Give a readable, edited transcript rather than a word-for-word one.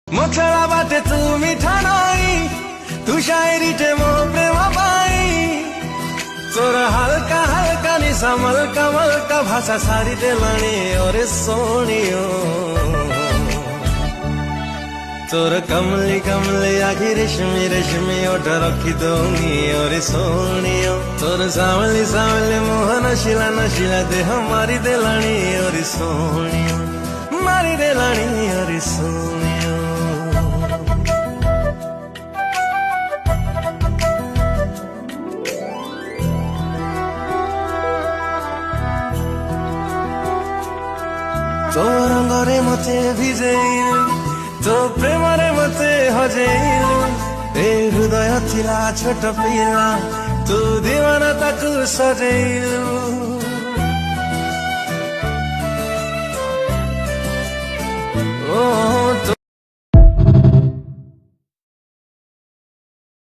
ମୋ ଛଡ଼ା ବାଟେ ତୁ ମିଠା ନଈ ତୁ शायरीटे ମୋ ପ୍ରେମ ପାଇଁ ତୋର ହାଲକା ହାଲକା ନିଶା ମଲକା ମଲକା ଭାଷା ସାରି ଦେଲାଣି ଓରେ सोनियो तोर कमली कमली आखि रेशमी रेशमी ओठ रखी दूंगी ओरे सोनियो तोर सावली सावली मुह नशीला नशीला देह मारी देलानी ओरे सोनियो मारी देलानी ओरे सोनियो तो रंगरे मते भिजेइलु तो प्रेमरे मते हजेइलु ए हृदय थिला छोट पिला तू दीवाना ताकु सजेइलु ओ